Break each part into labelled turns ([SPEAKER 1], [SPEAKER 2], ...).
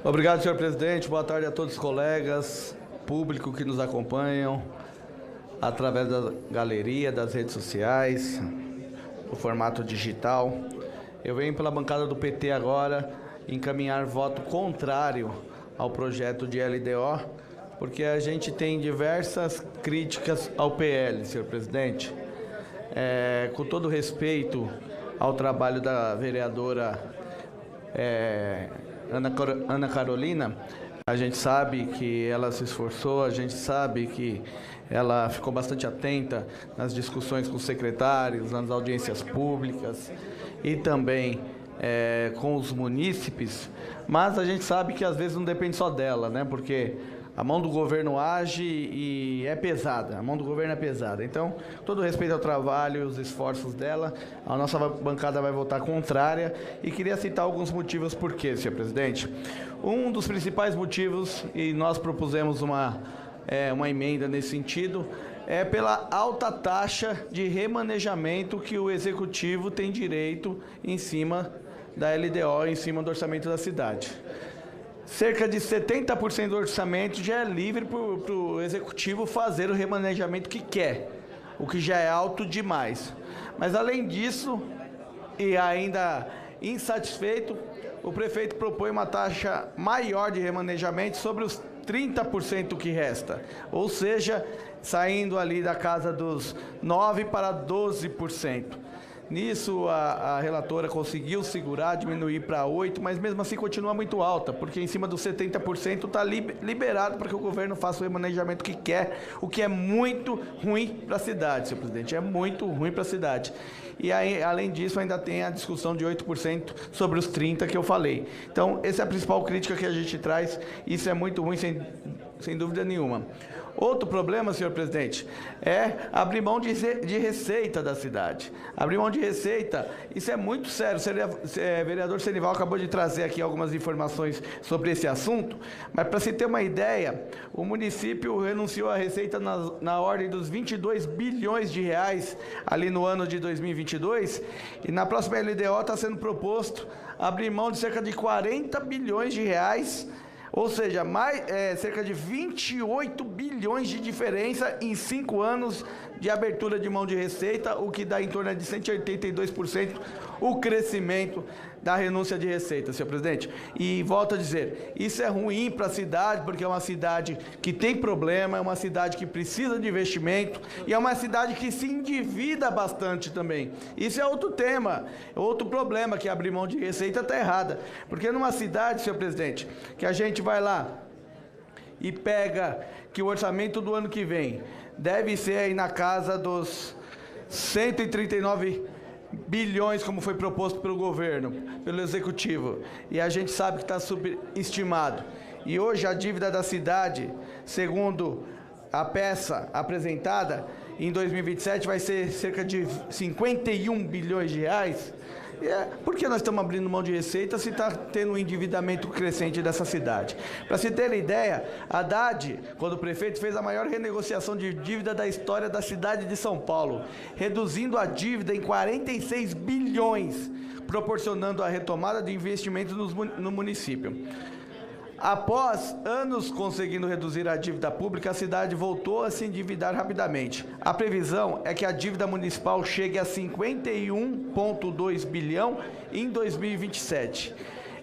[SPEAKER 1] Obrigado, senhor presidente. Boa tarde a todos os colegas, público que nos acompanham através da galeria, das redes sociais, do formato digital. Eu venho pela bancada do PT agora encaminhar voto contrário ao projeto de LDO, porque a gente tem diversas críticas ao PL, senhor presidente. Com todo respeito ao trabalho da vereadora Ana Carolina, a gente sabe que ela se esforçou, a gente sabe que ela ficou bastante atenta nas discussões com os secretários, nas audiências públicas e também com os munícipes, mas a gente sabe que às vezes não depende só dela, né? Porque a mão do governo age e é pesada, a mão do governo é pesada. Então, todo respeito ao trabalho e os esforços dela, a nossa bancada vai votar contrária e queria citar alguns motivos por quê, senhor presidente. Um dos principais motivos, e nós propusemos uma emenda nesse sentido, é pela alta taxa de remanejamento que o Executivo tem direito em cima da LDO, em cima do orçamento da cidade. Cerca de 70% do orçamento já é livre para o Executivo fazer o remanejamento que quer, o que já é alto demais. Mas, além disso, e ainda insatisfeito, o prefeito propõe uma taxa maior de remanejamento sobre os 30% que resta, ou seja, saindo ali da casa dos 9% para 12%. Nisso, a relatora conseguiu segurar, diminuir para 8%, mas mesmo assim continua muito alta, porque em cima dos 70% está liberado para que o governo faça o remanejamento que quer, o que é muito ruim para a cidade, senhor presidente, é muito ruim para a cidade. E aí, além disso, ainda tem a discussão de 8% sobre os 30% que eu falei. Então, essa é a principal crítica que a gente traz, isso é muito ruim, sem dúvida nenhuma. Outro problema, senhor presidente, é abrir mão de receita da cidade. Abrir mão de receita, isso é muito sério. O vereador Senival acabou de trazer aqui algumas informações sobre esse assunto, mas para se ter uma ideia, o município renunciou à receita na ordem dos 22 bilhões de reais ali no ano de 2022, e na próxima LDO está sendo proposto abrir mão de cerca de 40 bilhões de reais, ou seja, cerca de 28 bilhões de diferença em 5 anos de abertura de mão de receita, o que dá em torno de 182% o crescimento da renúncia de receita, senhor presidente. E volto a dizer, isso é ruim para a cidade, porque é uma cidade que tem problema, é uma cidade que precisa de investimento e é uma cidade que se endivida bastante também. Isso é outro tema, outro problema, que abrir mão de receita está errada. Porque numa cidade, senhor presidente, que a gente vai lá e pega que o orçamento do ano que vem deve ser aí na casa dos 139 bilhões, como foi proposto pelo governo, pelo Executivo, e a gente sabe que está subestimado. E hoje a dívida da cidade, segundo a peça apresentada, em 2027 vai ser cerca de 51 bilhões de reais. Por que nós estamos abrindo mão de receita se está tendo um endividamento crescente dessa cidade? Para se ter ideia, Haddad, quando prefeito, fez a maior renegociação de dívida da história da cidade de São Paulo, reduzindo a dívida em 46 bilhões, proporcionando a retomada de investimentos no município. Após anos conseguindo reduzir a dívida pública, a cidade voltou a se endividar rapidamente. A previsão é que a dívida municipal chegue a 51,2 bilhão em 2027.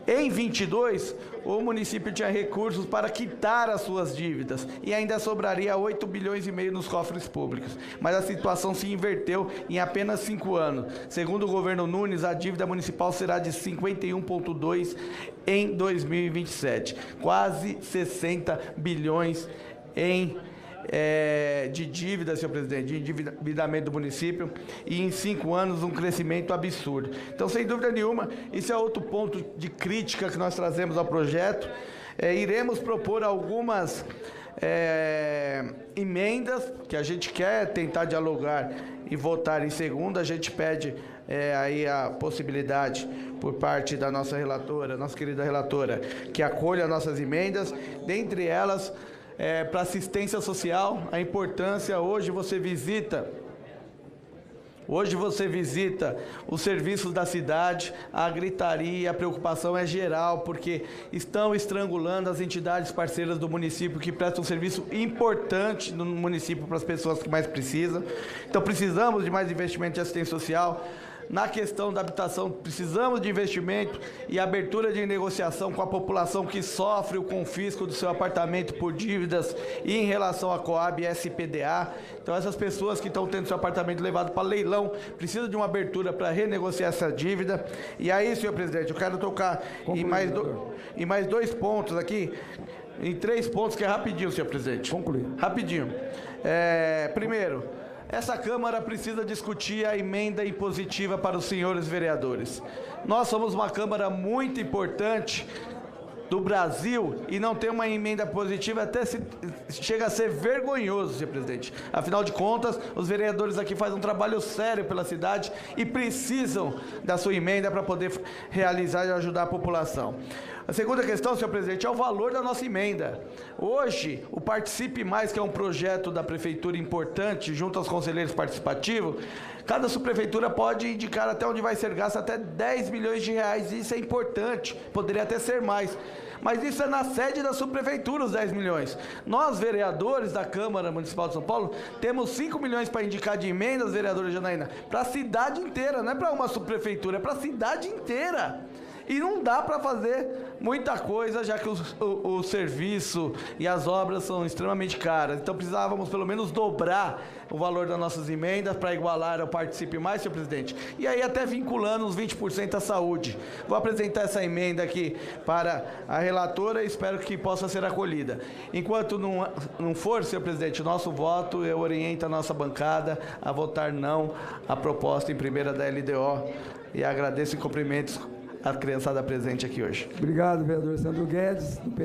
[SPEAKER 1] Em 22, o município tinha recursos para quitar as suas dívidas e ainda sobraria 8 bilhões e meio nos cofres públicos. Mas a situação se inverteu em apenas 5 anos. Segundo o governo Nunes, a dívida municipal será de 51,2 em 2027. Quase 60 bilhões de dívida, senhor presidente, de endividamento do município, e em 5 anos um crescimento absurdo. Então, sem dúvida nenhuma, isso é outro ponto de crítica que nós trazemos ao projeto. Iremos propor algumas emendas que a gente quer tentar dialogar e votar em segunda. A gente pede aí a possibilidade por parte da nossa relatora, nossa querida relatora, que acolha nossas emendas, dentre elas para assistência social. A importância, hoje você visita Hoje você visita os serviços da cidade, a gritaria, a preocupação é geral, porque estão estrangulando as entidades parceiras do município que prestam um serviço importante no município para as pessoas que mais precisam. Então precisamos de mais investimento de assistência social. Na questão da habitação, precisamos de investimento e abertura de negociação com a população que sofre o confisco do seu apartamento por dívidas e em relação à Coab e SPDA. Então, essas pessoas que estão tendo seu apartamento levado para leilão precisam de uma abertura para renegociar essa dívida. E aí, senhor presidente, eu quero tocar em mais dois pontos aqui, em 3 pontos que é rapidinho, senhor presidente.
[SPEAKER 2] Concluir.
[SPEAKER 1] Rapidinho. Primeiro, essa Câmara precisa discutir a emenda impositiva para os senhores vereadores. Nós somos uma Câmara muito importante do Brasil e não ter uma emenda positiva até chega a ser vergonhoso, senhor presidente. Afinal de contas, os vereadores aqui fazem um trabalho sério pela cidade e precisam da sua emenda para poder realizar e ajudar a população. A segunda questão, senhor presidente, é o valor da nossa emenda. Hoje, o Participe Mais, que é um projeto da prefeitura importante, junto aos conselheiros participativos, cada subprefeitura pode indicar até onde vai ser gasto até 10 milhões de reais. Isso é importante, poderia até ser mais. Mas isso é na sede da subprefeitura, os 10 milhões. Nós, vereadores da Câmara Municipal de São Paulo, temos 5 milhões para indicar de emendas, vereadora Janaína, para a cidade inteira, não é para uma subprefeitura, é para a cidade inteira. E não dá para fazer muita coisa, já que o serviço e as obras são extremamente caras. Então precisávamos pelo menos dobrar o valor das nossas emendas para igualar ao Participe Mais, senhor presidente. E aí até vinculando os 20% à saúde. Vou apresentar essa emenda aqui para a relatora e espero que possa ser acolhida. Enquanto não for, senhor presidente, o nosso voto, eu oriento a nossa bancada a votar não à proposta em primeira da LDO. E agradeço e cumprimentos a criançada presente aqui hoje.
[SPEAKER 2] Obrigado, vereador Sandro Guedes, do PT.